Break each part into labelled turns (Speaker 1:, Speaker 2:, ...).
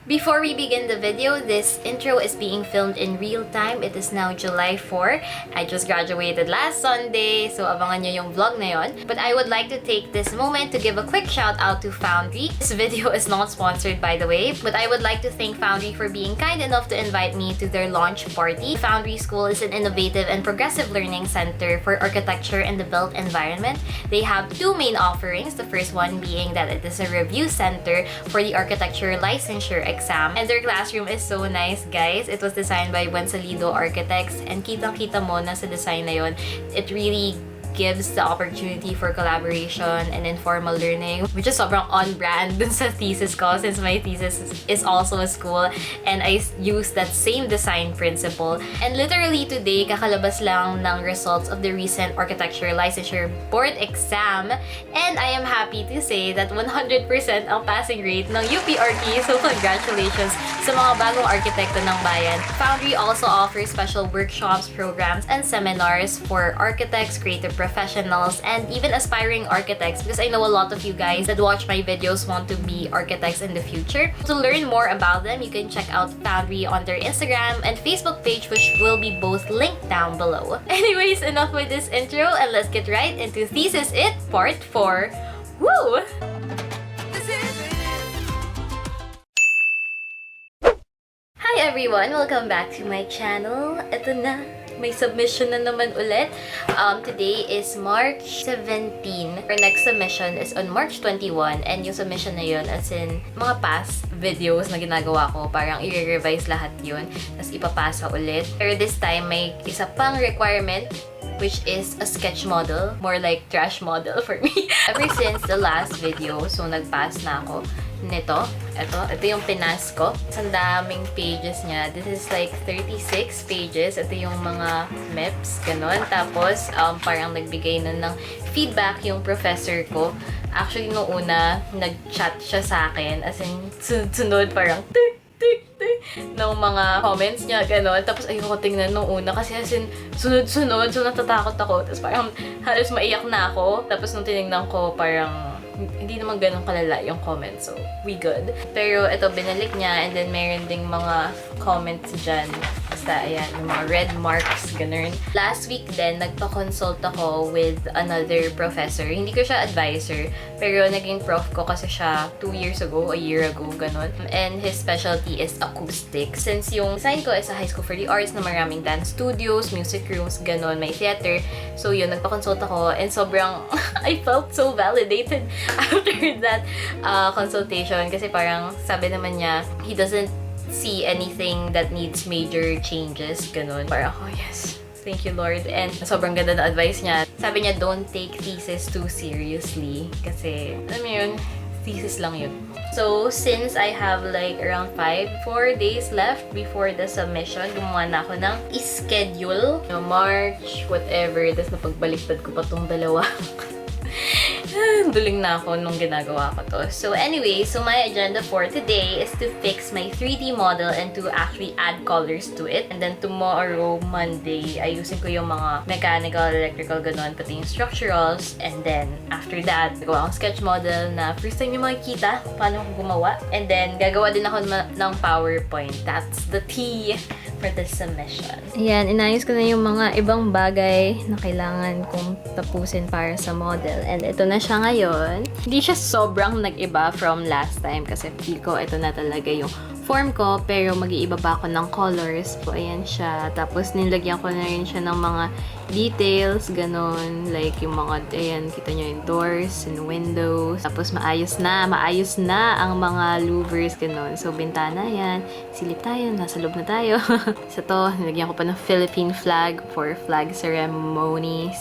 Speaker 1: Before we begin the video, this intro is being filmed in real time. It is now July 4. I just graduated last Sunday, so abangan nyo yung vlog na yon. But I would like to take this moment to give a quick shout out to FOUNDREE. This video is not sponsored, by the way, but I would like to thank FOUNDREE for being kind enough to invite me to their launch party. FOUNDREE School is an innovative and progressive learning center for architecture and the built environment. They have two main offerings. The first one being that it is a review center for the architecture licensure exam. And their classroom is so nice, guys. It was designed by Buensalido Architects, and kitang-kita mo na sa design na yon, it really gives the opportunity for collaboration and informal learning, which is sobrang on-brand dun sa thesis ko, since my thesis is also a school and I use that same design principle. And literally today, kakalabas lang ng results of the recent architecture licensure board exam, and I am happy to say that 100% ang passing rate ng UP Arki, so congratulations sa mga bagong arkitekto ng bayan. FOUNDREE also offers special workshops, programs, and seminars for architects, creative professionals, and even aspiring architects, because I know a lot of you guys that watch my videos want to be architects in the future. To learn more about them, you can check out FOUNDREE on their Instagram and Facebook page, which will be both linked down below. Anyways, enough with this intro, and let's get right into Thesis It Part 4. Woo! Hi everyone! Welcome back to my channel. Ito na, may submission na naman ulit. Today is March 17. Our next submission is on March 21, and yung submission na yun, as in mga past videos na ginagawa ko, parang i-revise lahat yun, tapos ipapasa ulit. Pero this time, may isa pang requirement, which is a sketch model. More like trash model for me. Ever since the last video, so nag-pass na ako nito. Ito yung pinas ko. Ang daming pages niya. This is like 36 pages. Ito yung mga MEPs, ganun. Tapos, parang nagbigay na ng feedback yung professor ko. Actually, nung una, nag-chat siya sa akin. As in, sunod parang ng mga comments niya, gano'n. Tapos ayoko tingnan nung una kasi as in, sunod-sunod, so natatakot ako. Tapos parang halos maiyak na ako. Tapos nung tinignan ko, parang hindi naman ganun kalala yung comments. So, we good. Pero ito, binalik niya, and then meron ding mga comments dyan. Basta, ayan, yung mga red marks, ganun. Last week din, nagpa-consult ako with another professor. Hindi ko siya advisor, pero naging prof ko kasi siya 2 years ago, a year ago, ganun. And his specialty is acoustic. Since yung design ko is a high school for the arts na maraming dance studios, music rooms, ganun, may theater. So yun, nagpa-consult ako, and sobrang, I felt so validated after that consultation, kasi parang sabi naman niya, he doesn't see anything that needs major changes, ganun. Parang, oh yes, thank you Lord. And sobrang ganda na advice niya. Sabi niya, don't take thesis too seriously, kasi alam mo yun, thesis lang yun. So, since I have like around 4 days left before the submission, gumawa na ako ng schedule. March, whatever, tapos napagbaliktad ko pa tong dalawa. Duling na ako nung ginagawa ko to. So anyway, so my agenda for today is to fix my 3D model and to actually add colors to it. And then tomorrow, Monday, ayusin ko yung mga mechanical, electrical, ganun, pati yung structurals. And then after that, gagawa akong sketch model na first time yung makikita paano ko gumawa. And then gagawa din ako ng PowerPoint. That's the tea for this submission. Ayan, inayos ko na yung mga ibang bagay na kailangan kong tapusin para sa model. And ito na siya ngayon. Hindi siya sobrang nag-iba from last time kasi feel ko ito na talaga yung form ko, pero mag-iiba pa ako ng colors. So, ayan siya. Tapos, nilagyan ko na rin siya ng mga details, ganun. Like, yung mga, ayan, kita nyo yung doors and windows. Tapos, maayos na ang mga louvers, ganun. So, bintana yan. Silip tayo, nasa loob na tayo. Sa to, nilagyan ko pa ng Philippine flag for flag ceremonies.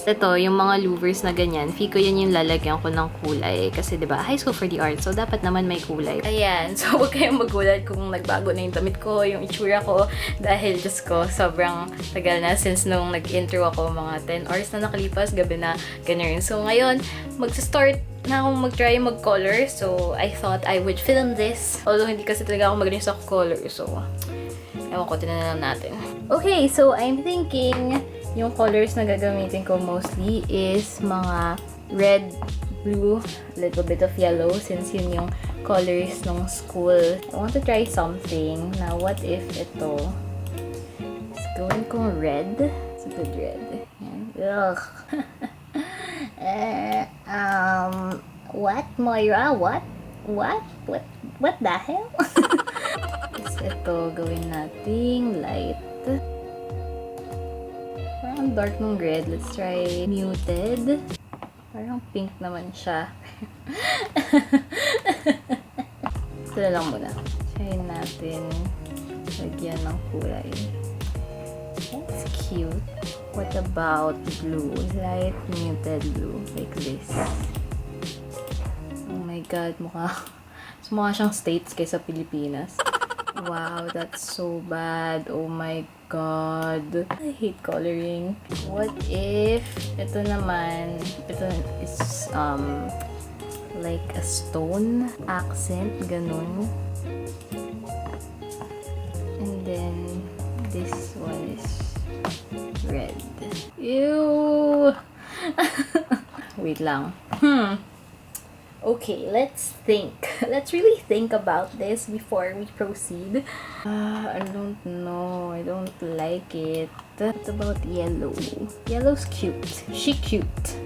Speaker 1: Ito, yung mga louvers na ganyan, feel ko yan yung lalagyan ko ng kulay. Kasi, diba, high school for the arts, so dapat naman may kulay. Ayan, so, huwag kayong magulat kung nagbago na yung damit ko, yung itsura ko, dahil just ko, sobrang tagal na since nung nag-intro ako, mga 10 hours na nakalipas, gabi na, ganun. So, ngayon, mag-start na akong mag-try mag-color. So, I thought I would film this. Although, hindi kasi talaga ako magaling sa color. So, ewan ko, tinan na natin. Okay, so I'm thinking yung colors na gagamitin ko mostly is mga red, blue, a little bit of yellow, since yun yung colors ng school. I want to try something. Now, what if ito is gawin kong red? It's a good red. Ugh. What, Moira? What? What the hell? Is ito gawin nating light. Parang dark ng red. Let's try muted. Parang pink naman siya. Ito na lang muna. Try natin lagyan ng kulay. That's cute. What about blue? Light muted blue. Like this. Oh my god, mukha siyang states kaysa Pilipinas. Wow, that's so bad. Oh my god. I hate coloring. What if ito naman, ito is like a stone accent, ganun. And then this one is red. Ew! Wait lang. Okay, let's think. Let's really think about this before we proceed. I don't know. I don't like it. What about yellow? Yellow's cute. She cute.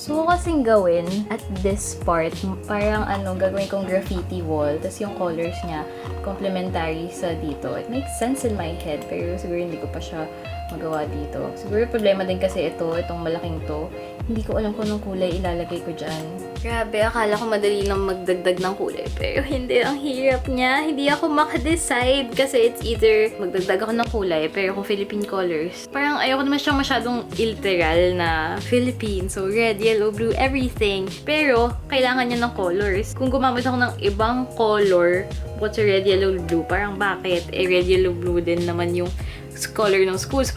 Speaker 1: So, kasing gawin at this part, parang gagawin kong graffiti wall, tas yung colors niya, complementary sa dito. It makes sense in my head, pero siguro hindi ko pa siya magawa dito. Siguro problema din kasi itong malaking to. Hindi ko alam kung anong kulay ilalagay ko dyan. Grabe, akala ko madali lang magdagdag ng kulay. Pero hindi, ang hirap niya. Hindi ako makadecide kasi it's either magdagdag ako ng kulay, pero kung Philippine colors, parang ayoko naman siyang masyadong literal na Philippine. So, red, yellow, blue, everything. Pero, kailangan niya ng colors. Kung gumamit ako ng ibang color, what's a red, yellow, blue? Parang bakit? Red, yellow, blue din naman yung color ng schools.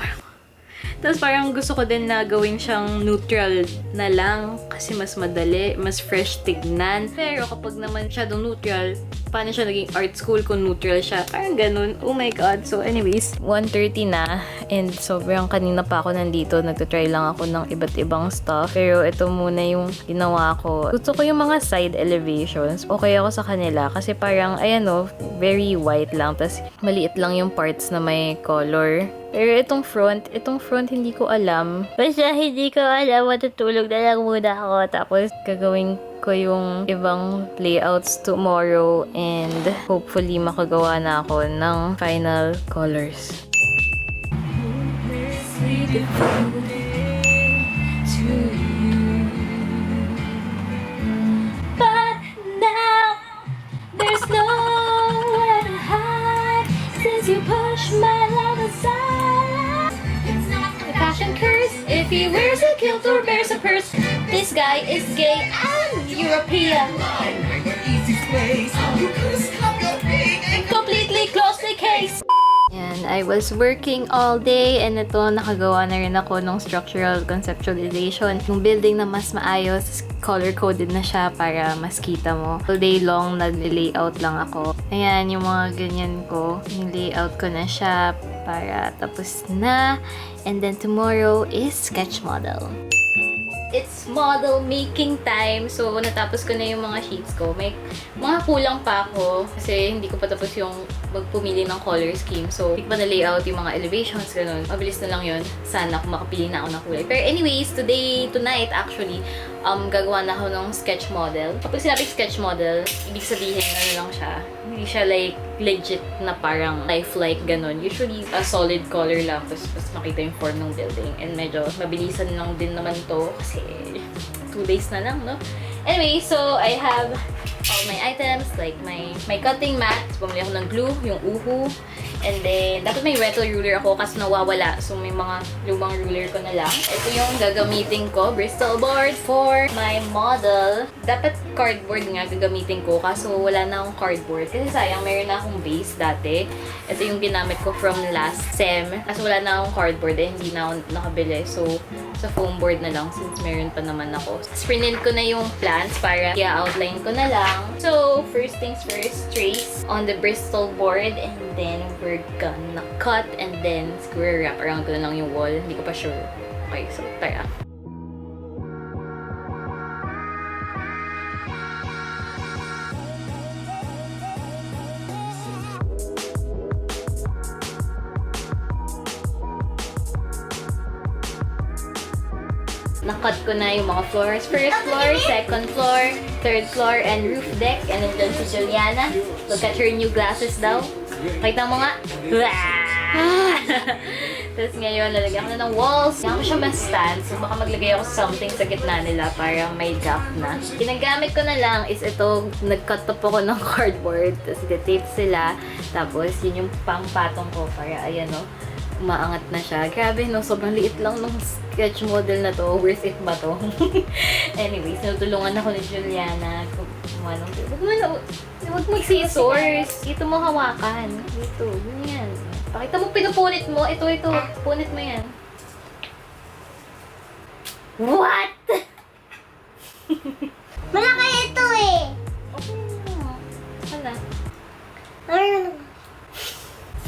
Speaker 1: Tapos parang gusto ko din na gawin siyang neutral na lang kasi mas madali, mas fresh tignan. Pero kapag naman masyadong neutral, paano siya naging art school kung neutral siya? Parang ganun. Oh my god. So anyways, 1:30 na and sobrang kanina pa ako nandito. Nagtatry lang ako ng iba't ibang stuff. Pero ito muna yung ginawa ko. Gusto ko yung mga side elevations. Okay ako sa kanila kasi parang, ayan o, very white lang. Tapos maliit lang yung parts na may color. Pero itong front hindi ko alam. Basta hindi ko alam, matutulog na lang muna ako. Tapos gagawin ko yung ibang layouts tomorrow and hopefully makagawa na ako ng final colors. But now there's nowhere to hide since you push my love aside. Fashion curse, if he wears a kilt or bears a purse, this guy is gay and European. Completely closed the case. And I was working all day and ito, nakagawa na rin ako ng structural conceptualization. Yung building na mas maayos, color-coded na siya para mas kita mo. All day long, nag-layout lang ako. Ayan, yung mga ganyan ko. Yung layout ko na siya para tapos na. And then tomorrow is sketch model. It's model making time. So, natapos ko na yung mga sheets ko. May mga kulang pa ako kasi hindi ko pa tapos yung magpumili ng color scheme. So, hindi pa na layout yung mga elevations, ganun. Mabilis na lang yun. Sana kung makapili na ako ng kulay. Pero anyways, tonight actually, gagawa na ako ng sketch model. Kapag sinabi sketch model, ibig sabihin, lang siya. Hindi siya like legit na parang lifelike ganun. Usually, a solid color lang. Tapos makita yung form ng building. And medyo mabilisan lang din naman to kasi 2 days na lang, no? Anyway, so I have all my items, like my cutting mat. Bumili ako ng glue, yung uhu. And then, dapat may metal ruler ako kasi nawawala. So, may mga lumang ruler ko na lang. Ito yung gagamitin ko, Bristol board for my model. Dapat cardboard nga gagamitin ko kaso wala na akong cardboard. Kasi sayang, mayroon na akong base dati. Ito yung ginamit ko from last sem. Kaso wala na akong cardboard eh, hindi na ako nakabili. So, sa foam board na lang since meron pa naman ako. Print ko na yung plans para i-outline ko na lang. So, first things first, trace on the Bristol board and then we're gonna cut and then square wrap around ko na lang yung wall. Hindi ko pa sure. Okay, so tara. Nakat ko na yung mga floors. First floor, second floor, third floor, and roof deck. And then si Juliana. Look at her new glasses daw. Kita mo nga. Tapos ngayon, lalagyan ko na ng walls. Kaya ko siya ma-stand. So baka maglagay ako something sa gitna nila para may gap na. Ginagamit ko na lang is ito, nag-cut up ako ng cardboard. Tapos tape sila. Tapos yun yung pang-patong ko para ayan o. Umaangat na siya. Grabe no, sobrang liit lang ng sketch model na to. Worth it ba to? Anyways, natulungan ako ni Juliana. Huwag mo scissors. Dito mo hawakan. Dito, ganyan. Pakita mo, pinupunit mo. Ito. Punit mo yan. What?
Speaker 2: Malaki ito eh.
Speaker 1: Okay na. Ano?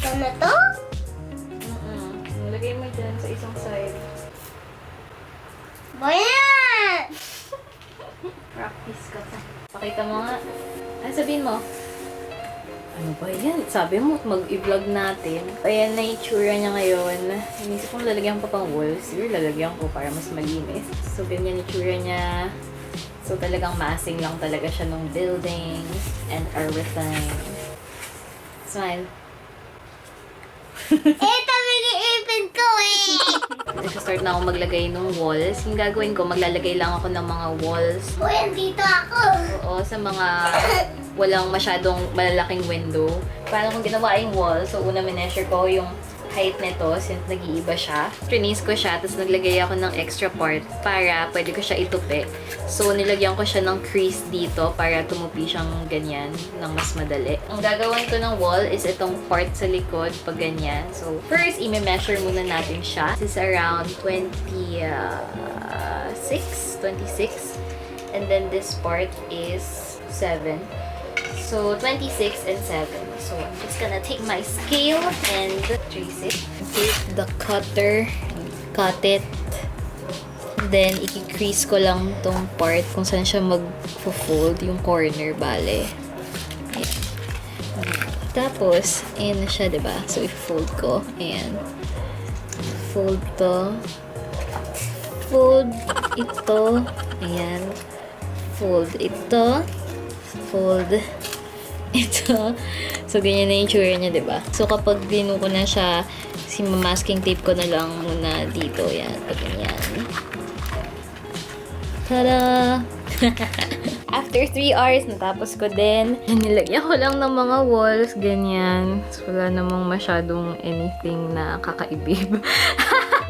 Speaker 2: Ano to?
Speaker 1: Lagay mo dyan sa isang side.
Speaker 2: Bayan!
Speaker 1: Practice ka pa. Pakita mo nga. Ay, sabihin mo. Ano ba yan? Sabi mo, mag-i-vlog natin. Ayan na yung itsura niya ngayon. Inisip ko lalagyan pa pang walls. Siguro lalagyan ko para mas malinis. So, ganyan yung itsura niya. So, talagang masing lang talaga siya ng building and everything. Smile.
Speaker 2: Ito mini-ipin ko eh!
Speaker 1: Nag-start na ako maglagay ng walls. Yung gagawin ko, maglalagay lang ako ng mga walls.
Speaker 2: Uy, andito ako!
Speaker 1: Oo, sa mga walang masyadong malalaking window. Paano kung ginawa yung wall? So, una mineasure ko yung height nito since nag-iiba siya. Trinis ko siya, tapos naglagay ako ng extra part para pwede ko siya itupi. So, nilagyan ko siya ng crease dito para tumupi siyang ganyan ng mas madali. Ang gagawin ko ng wall is itong part sa likod pag ganyan. So, first, i-measure muna natin siya. This is around 26. And then this part is 7. So, 26 and 7. So, I'm just gonna take my scale and trace it. Take the cutter, cut it. Then, i-crease ko lang tong part kung saan siya mag-fold, yung corner, bale. Ayan. Tapos, ayan na siya, diba? So, i-fold ko. Ayan. Fold to. Fold ito. Ayan. Fold ito. Fold ito. So, ganyan na yung tsura niya, diba? So, kapag dinuko na siya, masking tape ko na lang muna dito. Yan. Pag ganyan. Tada! After 3 hours, natapos ko din. Nilagyan ko lang ng mga walls, ganyan. So, wala namang masyadong anything na kakaibib.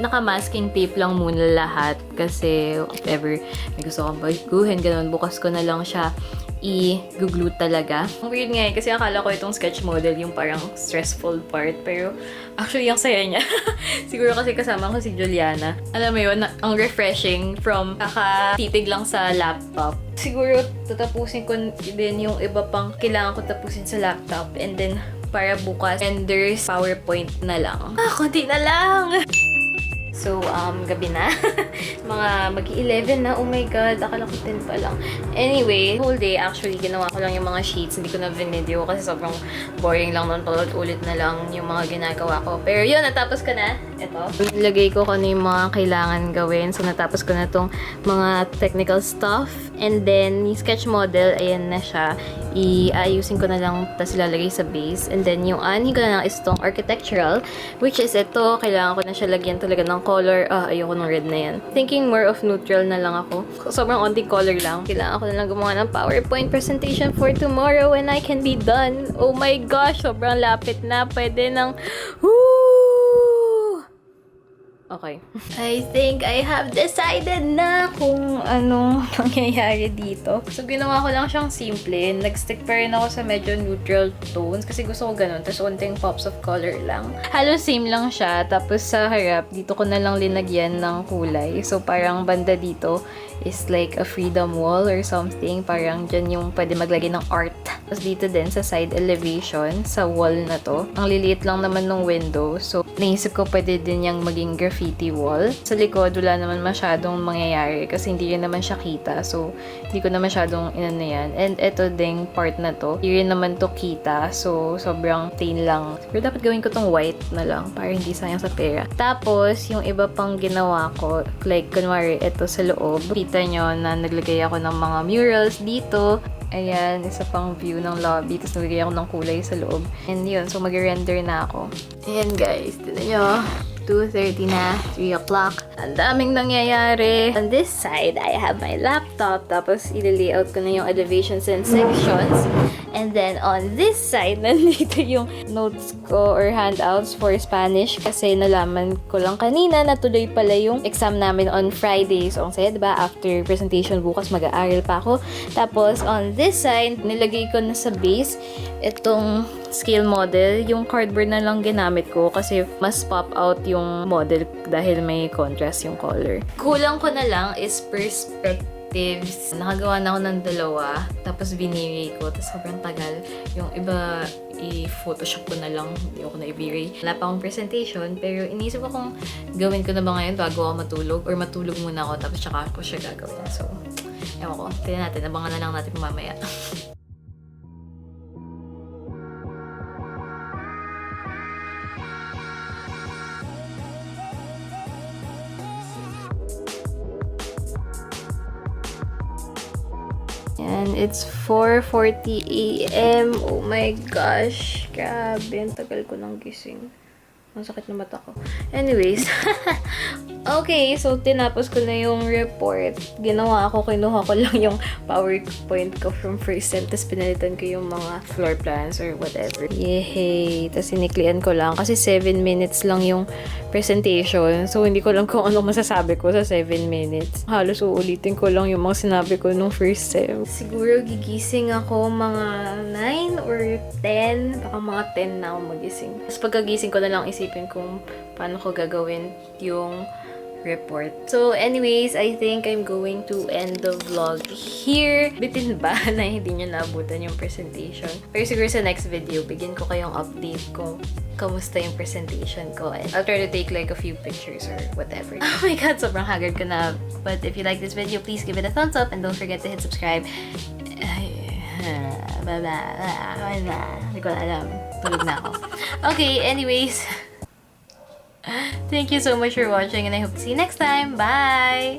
Speaker 1: Naka-masking tape lang muna lahat kasi if ever may gusto kong baguhin, ganun, bukas ko na lang siya i-glue talaga. Ang weird nga kasi akala ko itong sketch model yung parang stressful part. Pero actually, ang saya niya. Siguro kasi kasama ko si Juliana. Alam mo yun, ang refreshing from kakatitig lang sa laptop. Siguro tatapusin ko din yung iba pang kailangan ko tapusin sa laptop. And then, para bukas, renders PowerPoint na lang. Konti na lang! So, gabi na. Mga mag-11 na. Oh my God, akala ko 10 pa lang. Anyway, whole day, actually, ginawa ko lang yung mga sheets. Hindi ko na video kasi sobrang boring lang nun. Paulit-ulit na lang yung mga ginagawa ko. Pero yun, natapos ko na. Ito. Ilagay ko kung ano yung mga kailangan gawin. So, natapos ko na tong mga technical stuff. And then, yung sketch model, ayan na siya. Iayusin ko na lang, tapos ilalagay sa base. And then, yung aanhin ko na lang is itong architectural, which is ito. Kailangan ko na siya lagyan talaga ng color. Ayoko ng red na yan. Thinking more of neutral na lang ako. Sobrang onting color lang. Kailangan ko na lang gumawa ng PowerPoint presentation for tomorrow and I can be done. Oh my gosh, sobrang lapit na. Pwede ng... Woo! Okay. I think I have decided na kung anong mangyayari dito. So, ginawa ko lang siyang simple. Nag-stick pa rin ako sa medyo neutral tones kasi gusto ko ganun. Tapos, unting pops of color lang. Halos same lang siya. Tapos, sa harap, dito ko na lang linagyan ng kulay. So, parang banda dito is like a freedom wall or something. Parang dyan yung pwede maglagay ng art. Tapos dito din sa side elevation, sa wall na to. Ang liliit lang naman ng window. So, naisip ko pwede din yung maging graffiti wall. Sa likod, wala naman masyadong mangyayari kasi hindi rin naman siya kita. So, hindi ko na masyadong inano yan. And eto ding part na to, hindi rin naman to kita. So, sobrang plain lang. Pero dapat gawin ko tong white na lang para hindi sayang sa pera. Tapos, yung iba pang ginawa ko, like, kunwari, eto sa loob. Kita nyo na naglagay ako ng mga murals dito. Ayan, isa pang view ng lobby. Tapos nagigay ako ng kulay sa loob. And yun, so mag-render na ako. Ayan guys, tignan nyo. 2:30 na, 3 o'clock. Ang daming nangyayari. On this side, I have my laptop. Tapos, ilalayout ko na yung elevations and sections. And then, on this side, nandito yung notes ko or handouts for Spanish. Kasi nalaman ko lang kanina na tuloy pala yung exam namin on Friday. So, ang saya, diba? After presentation bukas, mag-aaral pa ako. Tapos, on this side, nilagay ko na sa base itong scale model. Yung cardboard na lang ginamit ko kasi mas pop out yung model dahil may contrast yung color. Kulang ko na lang is perspectives. Nakagawa na ako ng 2, tapos biniri ko, tapos sobrang tagal. Yung iba, i-photoshop ko na lang, hindi ko na i-biray. Wala pa akong presentation, pero inisip ko kung gawin ko na ba ngayon bago ako matulog, or matulog muna ako, tapos tsaka ko siya gagawin. So, ewan ko, tignan natin, abangan na lang natin mamaya. And it's 4:40 AM. Oh my gosh. Grabe. Ang tagal ko nang gising. Ang sakit na mata ko. Anyways. Okay, so tinapos ko na yung report. Ginawa ko, kinuha ko lang yung PowerPoint ko from first sem. Tapos pinalitan ko yung mga floor plans or whatever. Yehey! Tapos siniklian ko lang. Kasi 7 minutes lang yung presentation. So, hindi ko lang kung ano masasabi ko sa 7 minutes. Halos uulitin ko lang yung mga sinabi ko nung first sem. Siguro gigising ako mga 9 or 10. Baka mga 10 na ako magising. Tapos pagkagising ko na lang isipin kung paano ko gagawin yung report. So, anyways, I think I'm going to end the vlog here. Bitin ba na hindi nyo naabutan yung presentation? Pero siguro sa next video, bigyan ko kayong update kung kamusta yung presentation ko. And I'll try to take like a few pictures or whatever. Oh my god, sobrang haggard ko na. But if you like this video, please give it a thumbs up and don't forget to hit subscribe. Hindi ko na alam. Tulog na ako. Okay, anyways. Thank you so much for watching and I hope to see you next time. Bye!